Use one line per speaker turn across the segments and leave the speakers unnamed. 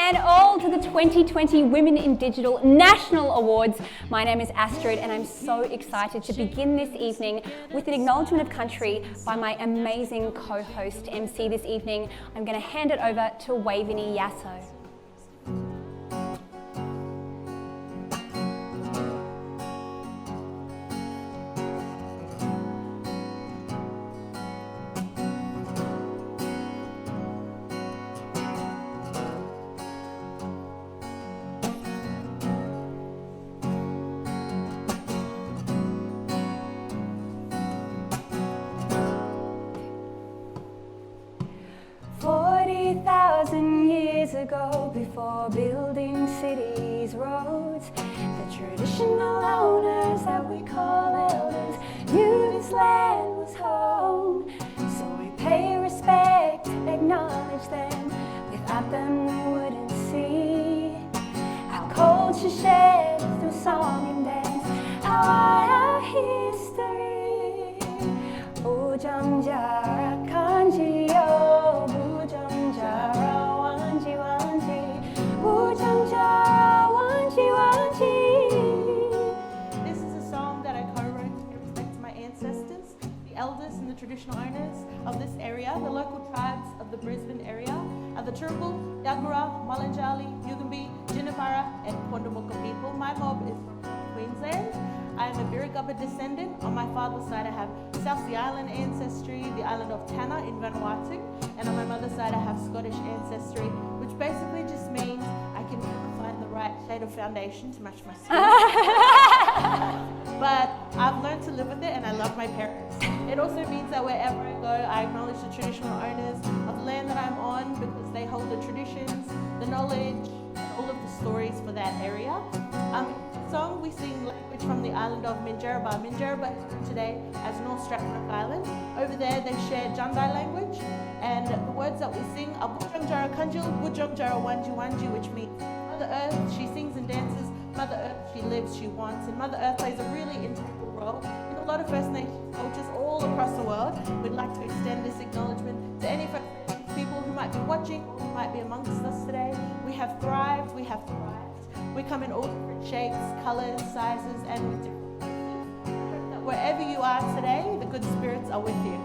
and all to the 2020 Women in Digital National Awards. My name is Astrid and I'm so excited to begin this evening with an acknowledgement of country by my amazing co-host MC this evening. I'm going to hand it over to Waveney Yasso. 40,000 years ago, before building cities, roads, the traditional owners that we call elders knew this land was home. So we pay respect, acknowledge them. Without them we wouldn't see our culture shared through song and dance, our history. Bujam jara kanji yo, bujam jara wanji wanji, bujam jara wanji wanji.
This is a song that I co-wrote in respect to my ancestors, the elders and the traditional owners of this area, the local tribes of the Brisbane area, are the Turrbal, Yagara, Malanjali, Yugambeh, Jinnabara and Quandamooka people. My mob is from Queensland. I am a Birragubba descendant. On my father's side I have South Sea Island ancestry, the island of Tanna in Vanuatu, and on my mother's side I have Scottish ancestry, which basically just means I can never find the right shade of foundation to match my skin. But I've learned to live with it and I love my parents. It also means that wherever I go, I acknowledge the traditional owners of the land that I'm on because they hold the traditions, the knowledge, and all of the stories for that area. Song we sing language from the island of Minjerribah. Minjerribah is known today as North Stradbroke Island. Over there they share Jundai language, and the words that we sing are Bujam Jara Kanjil, Bujam Jara Wanji Wanji, which means Mother Earth, she sings and dances, Mother Earth, she lives, she wants, and Mother Earth plays a really integral role in a lot of First Nations cultures all across the world. We'd like to extend this acknowledgement to any First Nations people who might be watching or who might be amongst us today. We have thrived, we have thrived. We come in all different shapes, colours, sizes, and with different places. I hope that wherever you are today, the good spirits are with you.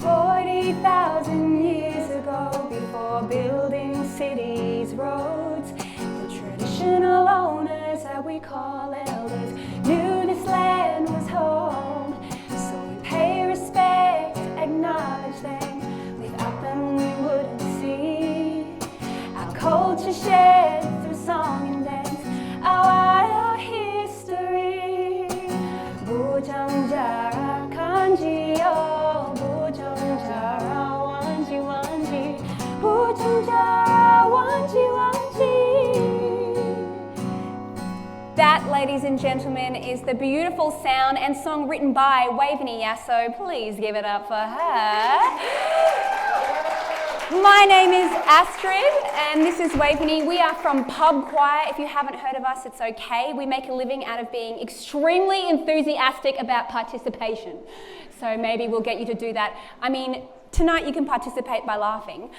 "40,000 years ago, before building cities, roads, the traditional owners that we call elders knew this land was home. So we pay respect, acknowledge them. Without them we wouldn't see our culture shared through song and dance, our history. Bujam jara kanji yo, bujam jara wanji wanji, bujam jara wanji wanji." That, ladies and gentlemen, is the beautiful sound and song written by Waveney Yasso. Please give it up for her. My name is Astrid and this is Waveney. We are from Pub Choir. If you haven't heard of us, it's okay. We make a living out of being extremely enthusiastic about participation. So maybe we'll get you to do that. I mean, tonight you can participate by laughing.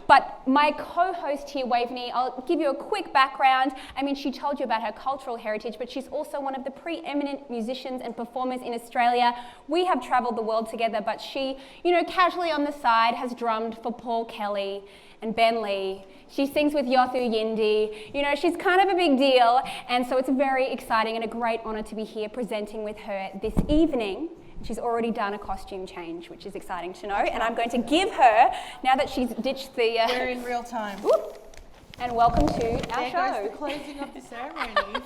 But my co-host here, Waveney, I'll give you a quick background. I mean, she told you about her cultural heritage, but she's also one of the preeminent musicians and performers in Australia. We have travelled the world together, but she, casually on the side has drummed for Paul Kelly and Ben Lee. She sings with Yothu Yindi. She's kind of a big deal. And so it's very exciting and a great honour to be here presenting with her this evening. She's already done a costume change, which is exciting to know. And I'm going to give her, now that she's ditched the...
We're in real time.
Whoop, and welcome to our show.
There goes the closing of the ceremony.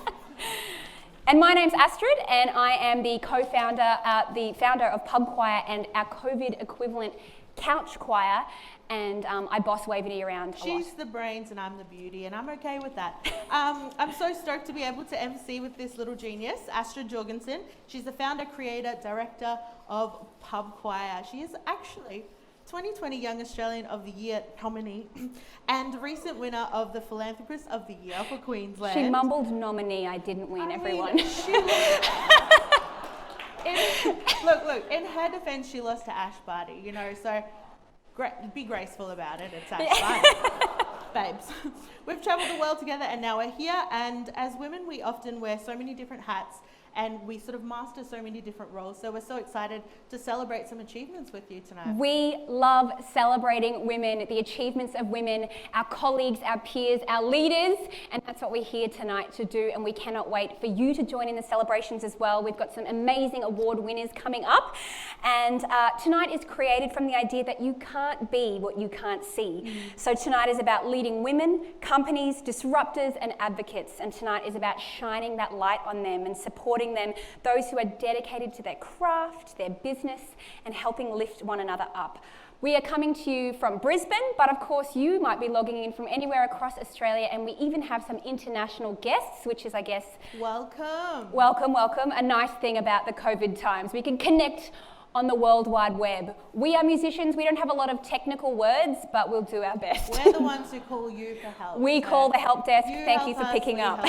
And my name's Astrid, and I am the co-founder, the founder of Pub Choir and our COVID equivalent Couch Choir. And I boss Waveney around a lot.
She's the brains and I'm the beauty, and I'm okay with that. I'm so stoked to be able to MC with this little genius, Astrid Jorgensen. She's the founder, creator, director of Pub Choir. She is actually 2020 Young Australian of the Year nominee and recent winner of the Philanthropist of the Year for Queensland.
She mumbled nominee, I didn't win, everyone.
Look, in her defense, she lost to Ash Barty, you know, so be graceful about it. It's Ash Barty. Babes, we've traveled the world together and now we're here, and as women we often wear so many different hats and we sort of master so many different roles, so we're so excited to celebrate some achievements with you tonight.
We love celebrating women, the achievements of women, our colleagues, our peers, our leaders, and that's what we're here tonight to do, and we cannot wait for you to join in the celebrations as well. We've got some amazing award winners coming up, and tonight is created from the idea that you can't be what you can't see. So tonight is about leading women, companies, disruptors and advocates, and tonight is about shining that light on them and supporting them, those who are dedicated to their craft, their business, and helping lift one another up. We are coming to you from Brisbane, but of course you might be logging in from anywhere across Australia, and we even have some international guests, which is, I guess... Welcome. A nice thing about the COVID times. We can connect on the World Wide Web. We are musicians, we don't have a lot of technical words, but we'll do our best.
We're the ones who call you for help.
We call the help desk. Thank you for picking up.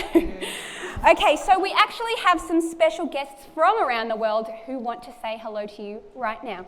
Okay, so we actually have some special guests from around the world who want to say hello to you right now.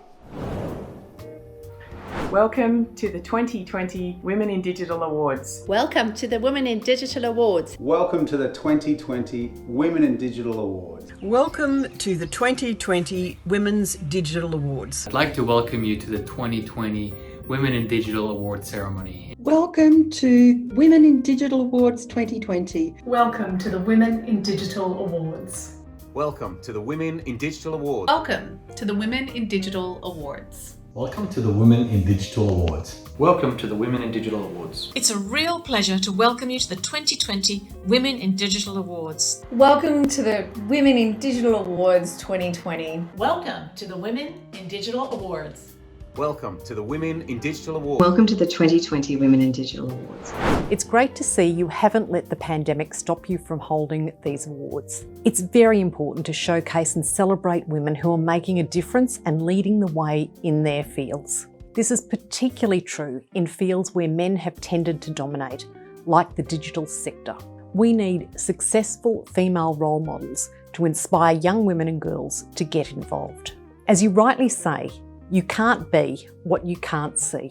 Welcome to the 2020 Women in Digital Awards.
Welcome to the Women in Digital Awards.
Welcome to the 2020 Women in Digital Awards.
Welcome to the 2020 Women's Digital Awards.
I'd like to welcome you to the 2020 Women in Digital Awards ceremony.
Welcome to Women in Digital Awards 2020.
Welcome to the Women in Digital Awards.
Welcome to the Women in Digital Awards.
Welcome to the Women in Digital Awards.
Welcome to the Women in Digital Awards.
Welcome to the Women in Digital Awards.
It's a real pleasure to welcome you to the 2020 Women in Digital Awards.
Welcome to the Women in Digital Awards 2020.
Welcome to the Women in Digital Awards.
Welcome to the Women in Digital Awards.
Welcome to the 2020 Women in Digital Awards.
It's great to see you haven't let the pandemic stop you from holding these awards. It's very important to showcase and celebrate women who are making a difference and leading the way in their fields. This is particularly true in fields where men have tended to dominate, like the digital sector. We need successful female role models to inspire young women and girls to get involved. As you rightly say, you can't be what you can't see.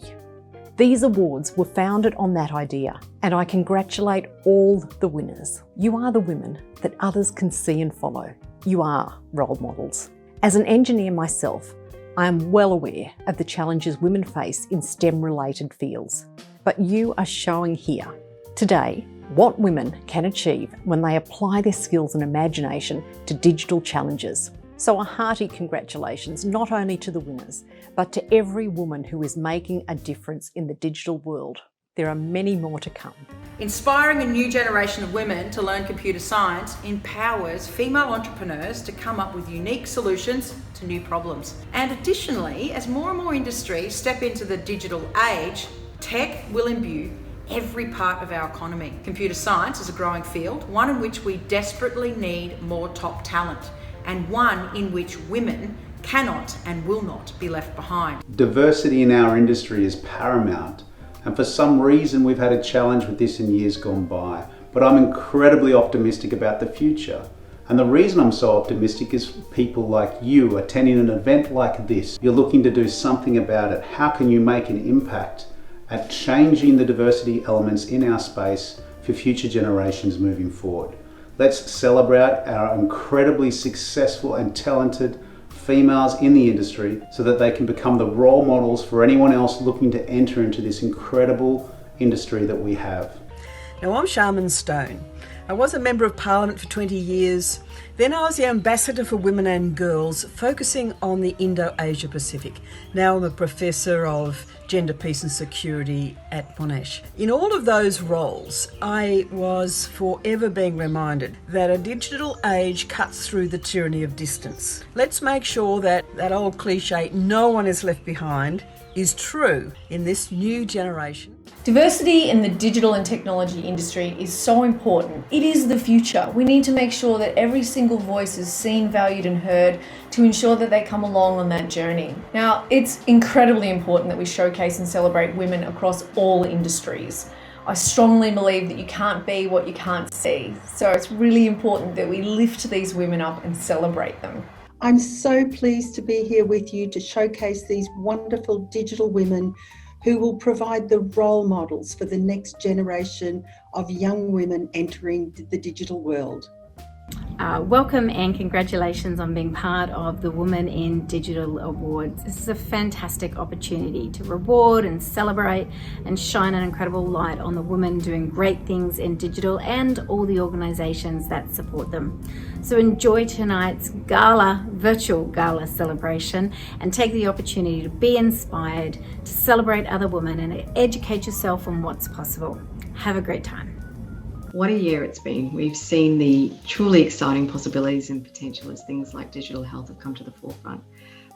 These awards were founded on that idea, and I congratulate all the winners. You are the women that others can see and follow. You are role models. As an engineer myself, I am well aware of the challenges women face in STEM-related fields, but you are showing here today what women can achieve when they apply their skills and imagination to digital challenges. So a hearty congratulations not only to the winners, but to every woman who is making a difference in the digital world. There are many more to come.
Inspiring a new generation of women to learn computer science empowers female entrepreneurs to come up with unique solutions to new problems. And additionally, as more and more industries step into the digital age, tech will imbue every part of our economy. Computer science is a growing field, one in which we desperately need more top talent, and one in which women cannot and will not be left behind.
Diversity in our industry is paramount, and for some reason we've had a challenge with this in years gone by, but I'm incredibly optimistic about the future. And the reason I'm so optimistic is people like you attending an event like this. You're looking to do something about it. How can you make an impact at changing the diversity elements in our space for future generations moving forward? Let's celebrate our incredibly successful and talented females in the industry so that they can become the role models for anyone else looking to enter into this incredible industry that we have.
Now, I'm Sharman Stone. I was a Member of Parliament for 20 years. Then I was the Ambassador for Women and Girls, focusing on the Indo-Asia Pacific. Now I'm a Professor of Gender, Peace and Security at MONASH. In all of those roles, I was forever being reminded that a digital age cuts through the tyranny of distance. Let's make sure that that old cliche, no one is left behind, is true in this new generation.
Diversity in the digital and technology industry is so important. It is the future. We need to make sure that every single voice is seen, valued and heard to ensure that they come along on that journey. Now, it's incredibly important that we showcase and celebrate women across all industries. I strongly believe that you can't be what you can't see. So it's really important that we lift these women up and celebrate them.
I'm so pleased to be here with you to showcase these wonderful digital women who will provide the role models for the next generation of young women entering the digital world.
Welcome and congratulations on being part of the Women in Digital Awards. This is a fantastic opportunity to reward and celebrate and shine an incredible light on the women doing great things in digital and all the organisations that support them. So enjoy tonight's virtual gala celebration and take the opportunity to be inspired, to celebrate other women and educate yourself on what's possible. Have a great time.
What a year it's been. We've seen the truly exciting possibilities and potential as things like digital health have come to the forefront.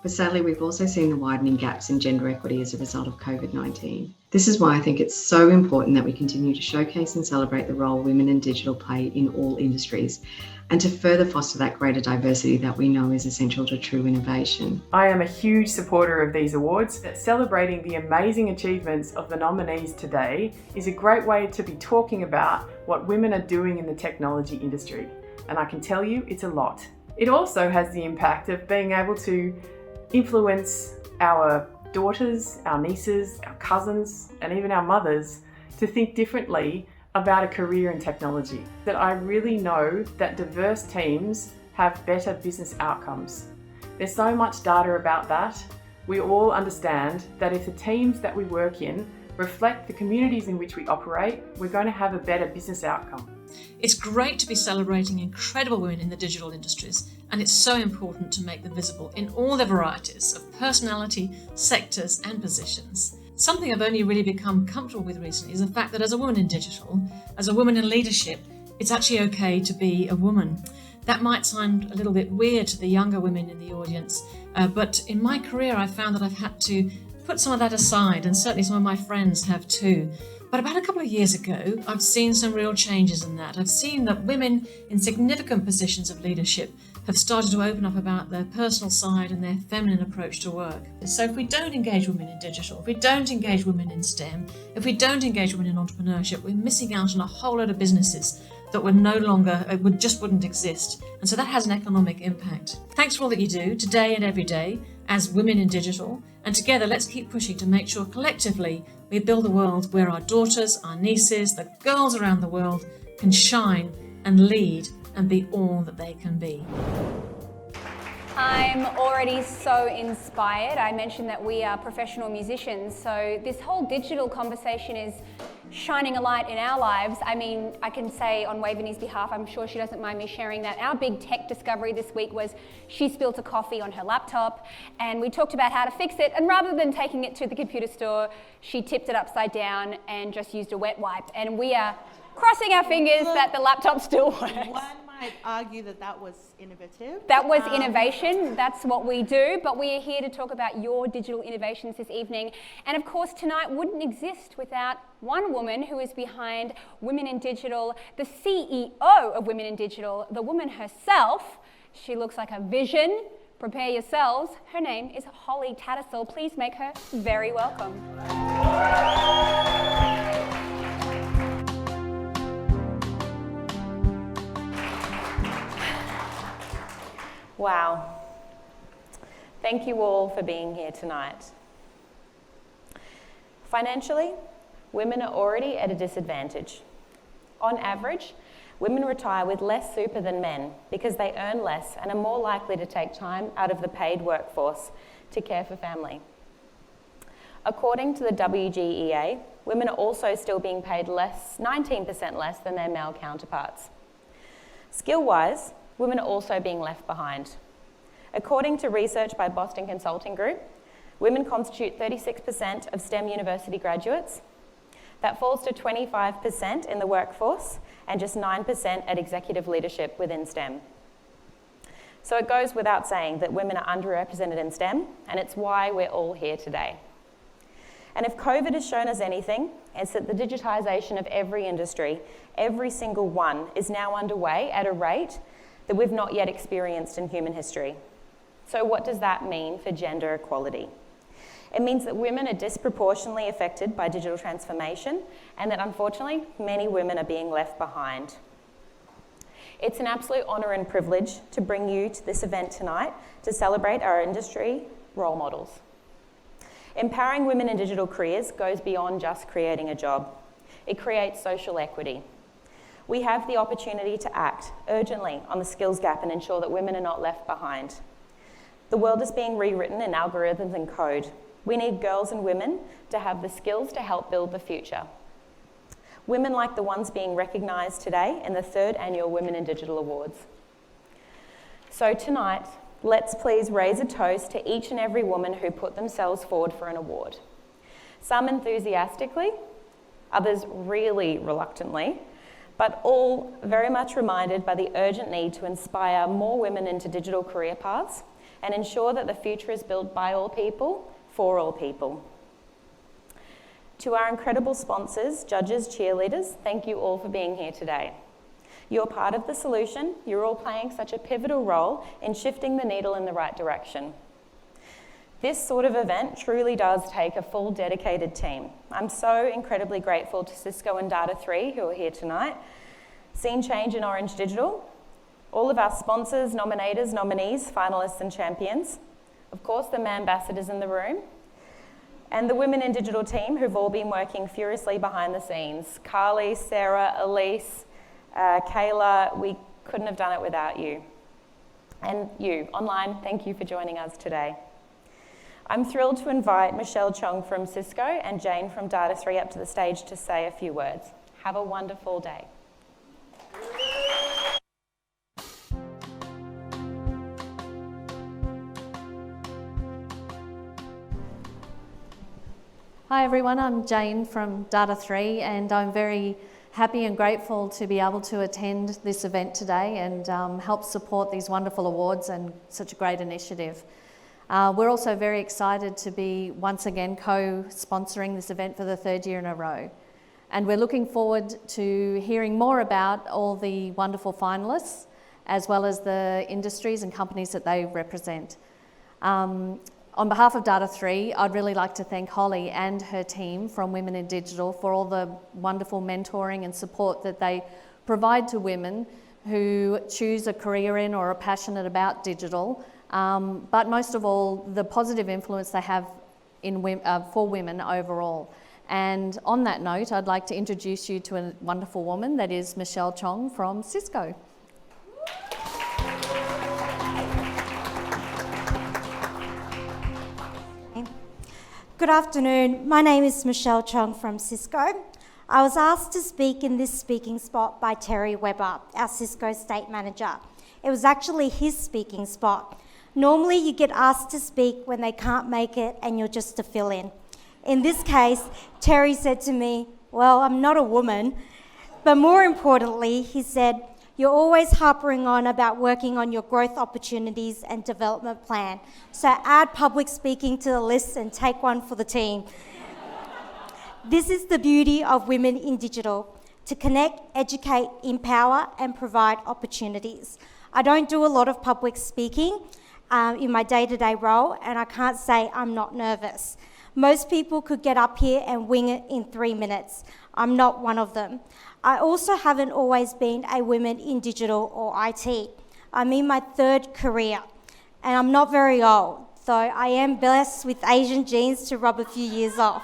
But sadly, we've also seen the widening gaps in gender equity as a result of COVID-19. This is why I think it's so important that we continue to showcase and celebrate the role women in digital play in all industries, and to further foster that greater diversity that we know is essential to true innovation.
I am a huge supporter of these awards. Celebrating the amazing achievements of the nominees today is a great way to be talking about what women are doing in the technology industry. And I can tell you it's a lot. It also has the impact of being able to influence our daughters, our nieces, our cousins, and even our mothers to think differently about a career in technology. That I really know that diverse teams have better business outcomes. There's so much data about that. We all understand that if the teams that we work in reflect the communities in which we operate, we're going to have a better business outcome.
It's great to be celebrating incredible women in the digital industries, and it's so important to make them visible in all their varieties of personality, sectors and positions. Something I've only really become comfortable with recently is the fact that as a woman in digital, as a woman in leadership, it's actually okay to be a woman. That might sound a little bit weird to the younger women in the audience, but in my career I've found that I've had to put some of that aside, and certainly some of my friends have too. But about a couple of years ago, I've seen some real changes in that. I've seen that women in significant positions of leadership have started to open up about their personal side and their feminine approach to work. So if we don't engage women in digital, if we don't engage women in STEM, if we don't engage women in entrepreneurship, we're missing out on a whole lot of businesses that would no longer, just wouldn't exist. And so that has an economic impact. Thanks for all that you do today and every day as women in digital. And together, let's keep pushing to make sure collectively we build a world where our daughters, our nieces, the girls around the world can shine and lead and be all that they can be.
I'm already so inspired. I mentioned that we are professional musicians, so this whole digital conversation is shining a light in our lives. I mean, I can say on Waveney's behalf, I'm sure she doesn't mind me sharing that our big tech discovery this week was she spilled a coffee on her laptop, and we talked about how to fix it, and rather than taking it to the computer store, she tipped it upside down and just used a wet wipe, and we are crossing our fingers that the laptop still works.
I'd argue that that was innovative.
That was innovation. That's what we do. But we are here to talk about your digital innovations this evening. And of course, tonight wouldn't exist without one woman who is behind Women in Digital, the CEO of Women in Digital, the woman herself. She looks like a vision. Prepare yourselves. Her name is Holly Tattersall. Please make her very welcome.
Wow. Thank you all for being here tonight. Financially, women are already at a disadvantage. On average, women retire with less super than men because they earn less and are more likely to take time out of the paid workforce to care for family. According to the WGEA, women are also still being paid 19% less than their male counterparts. Skill-wise, women are also being left behind. According to research by Boston Consulting Group, women constitute 36% of STEM university graduates. That falls to 25% in the workforce and just 9% at executive leadership within STEM. So it goes without saying that women are underrepresented in STEM, and it's why we're all here today. And if COVID has shown us anything, it's that the digitisation of every industry, every single one, is now underway at a rate that we've not yet experienced in human history. So what does that mean for gender equality? It means that women are disproportionately affected by digital transformation and that unfortunately many women are being left behind. It's an absolute honour and privilege to bring you to this event tonight to celebrate our industry role models. Empowering women in digital careers goes beyond just creating a job. It creates social equity. We have the opportunity to act urgently on the skills gap and ensure that women are not left behind. The world is being rewritten in algorithms and code. We need girls and women to have the skills to help build the future. Women like the ones being recognised today in the 3rd Annual Women in Digital Awards. So tonight, let's please raise a toast to each and every woman who put themselves forward for an award. Some enthusiastically, others really reluctantly, but all very much reminded by the urgent need to inspire more women into digital career paths and ensure that the future is built by all people, for all people. To our incredible sponsors, judges, cheerleaders, thank you all for being here today. You're part of the solution. You're all playing such a pivotal role in shifting the needle in the right direction. This sort of event truly does take a full dedicated team. I'm so incredibly grateful to CISCO and Data3 who are here tonight, Scene Change and Orange Digital, all of our sponsors, nominators, nominees, finalists and champions, of course the ambassadors in the room, and the Women in Digital team who've all been working furiously behind the scenes. Carly, Sarah, Elise, Kayla, we couldn't have done it without you. And you, online, thank you for joining us today. I'm thrilled to invite Michelle Chong from CISCO and Jane from Data3 up to the stage to say a few words. Have a wonderful day.
Hi everyone, I'm Jane from Data3 and I'm very happy and grateful to be able to attend this event today and help support these wonderful awards and such a great initiative. We're also very excited to be once again co-sponsoring this event for the 3rd year in a row. And we're looking forward to hearing more about all the wonderful finalists as well as the industries and companies that they represent. On behalf of Data3, I'd really like to thank Holly and her team from Women in Digital for all the wonderful mentoring and support that they provide to women who choose a career in or are passionate about digital, but most of all, the positive influence they have for women overall. And on that note, I'd like to introduce you to a wonderful woman that is Michelle Chong from CISCO.
Good afternoon, my name is Michelle Chong from CISCO. I was asked to speak in this speaking spot by Terry Webber, our CISCO State Manager. It was actually his speaking spot. Normally you get asked to speak when they can't make it and you're just to fill in. In this case, Terry said to me, well, I'm not a woman, but more importantly, he said, you're always harping on about working on your growth opportunities and development plan. So add public speaking to the list and take one for the team. This is the beauty of Women in Digital, to connect, educate, empower, and provide opportunities. I don't do a lot of public speaking in my day-to-day role, and I can't say I'm not nervous. Most people could get up here and wing it in 3 minutes. I'm not one of them. I also haven't always been a woman in digital or IT. I'm in my 3rd career, and I'm not very old, though I am blessed with Asian genes to rub a few years off.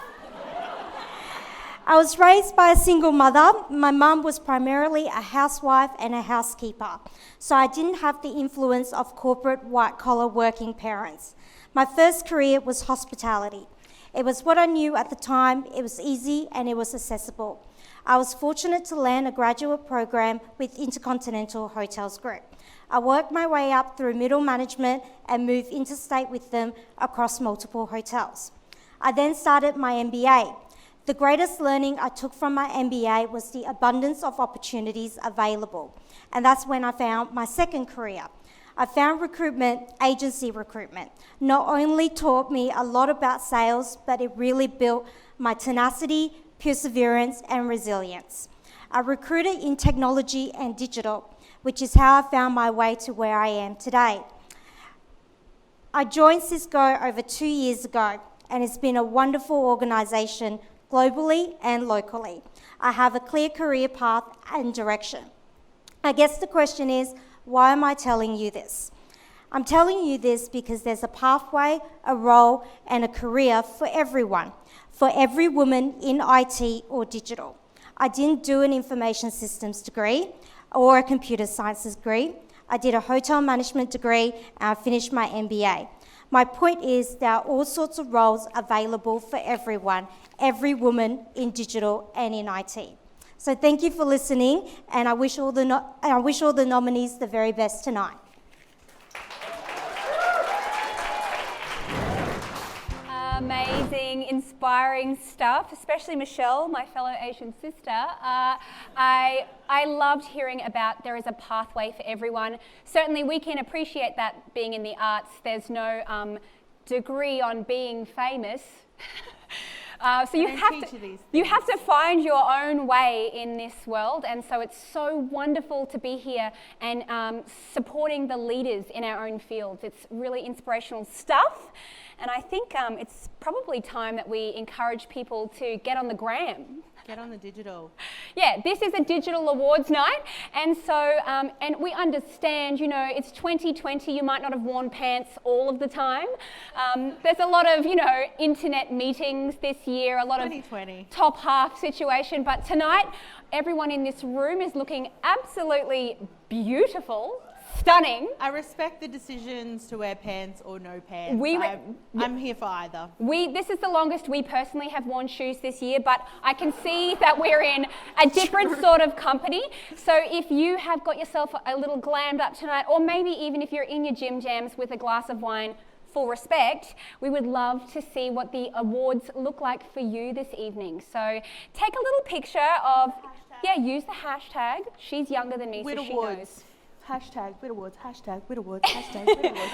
I was raised by a single mother. My mum was primarily a housewife and a housekeeper, so I didn't have the influence of corporate white-collar working parents. My first career was hospitality. It was what I knew at the time, it was easy and it was accessible. I was fortunate to land a graduate program with Intercontinental Hotels Group. I worked my way up through middle management and moved interstate with them across multiple hotels. I then started my MBA. The greatest learning I took from my MBA was the abundance of opportunities available, and that's when I found my 2nd career. I found recruitment, agency recruitment, not only taught me a lot about sales, but it really built my tenacity, perseverance, and resilience. I recruited in technology and digital, which is how I found my way to where I am today. I joined CISCO over 2 years ago, and it's been a wonderful organisation globally and locally. I have a clear career path and direction. I guess the question is, why am I telling you this? I'm telling you this because there's a pathway, a role, and a career for everyone, for every woman in IT or digital. I didn't do an information systems degree or a computer sciences degree. I did a hotel management degree and I finished my MBA. My point is there are all sorts of roles available for everyone, every woman in digital and in IT. So thank you for listening, and I wish all the nominees the very best tonight.
Amazing, inspiring stuff, especially Michelle, my fellow Asian sister. I loved hearing about there is a pathway for everyone. Certainly we can appreciate that being in the arts. There's no degree on being famous. So you have to find your own way in this world, and so it's so wonderful to be here and supporting the leaders in our own fields. It's really inspirational stuff, and I think it's probably time that we encourage people to get on the gram.
Get on the digital.
Yeah, this is a digital awards night, and so, and we understand, you know, it's 2020, you might not have worn pants all of the time. There's a lot of, you know, internet meetings this year, a lot
2020.
of top half situation, but tonight, everyone in this room is looking absolutely beautiful. Stunning.
I respect the decisions to wear pants or no pants. I'm here for either.
This is the longest we personally have worn shoes this year, but I can see that we're in a different sort of company. So if you have got yourself a little glammed up tonight, or maybe even if you're in your gym jams with a glass of wine, full respect, we would love to see what the awards look like for you this evening. So take a little picture of, use the hashtag. She's younger than me, so she knows.
Hashtag WIT Awards, hashtag WIT Awards, hashtag WIT Awards.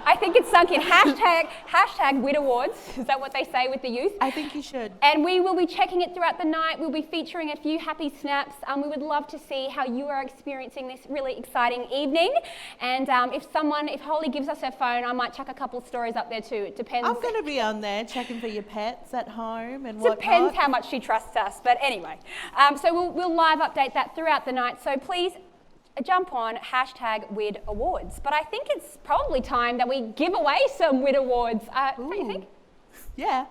I think it's sunk in. Hashtag WIT Awards. Is that what they say with the youth?
I think you should.
And we will be checking it throughout the night. We'll be featuring a few happy snaps. We would love to see how you are experiencing this really exciting evening. And if Holly gives us her phone, I might chuck a couple of stories up there too. It depends.
I'm going to be on there checking for your pets at home and whatnot.
Depends how much she trusts us. But anyway, so we'll live update that throughout the night. So please, jump on hashtag WID Awards. But I think it's probably time that we give away some WID Awards. Don't you think?
Yeah.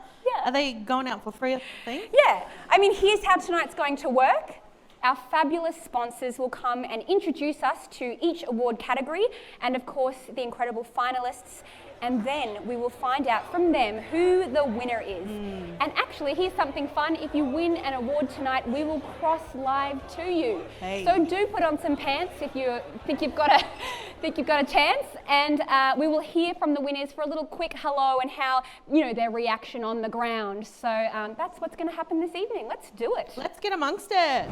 Are they going out for free, I think?
Yeah. I mean, here's how tonight's going to work. Our fabulous sponsors will come and introduce us to each award category and, of course, the incredible finalists. And then we will find out from them who the winner is. And actually, here's something fun. If you win an award tonight, we will cross live to you.
Hey.
So do put on some pants if you think you've got a chance. And we will hear from the winners for a little quick hello and how, you know, their reaction on the ground. So that's what's going to happen this evening. Let's do it.
Let's get amongst it.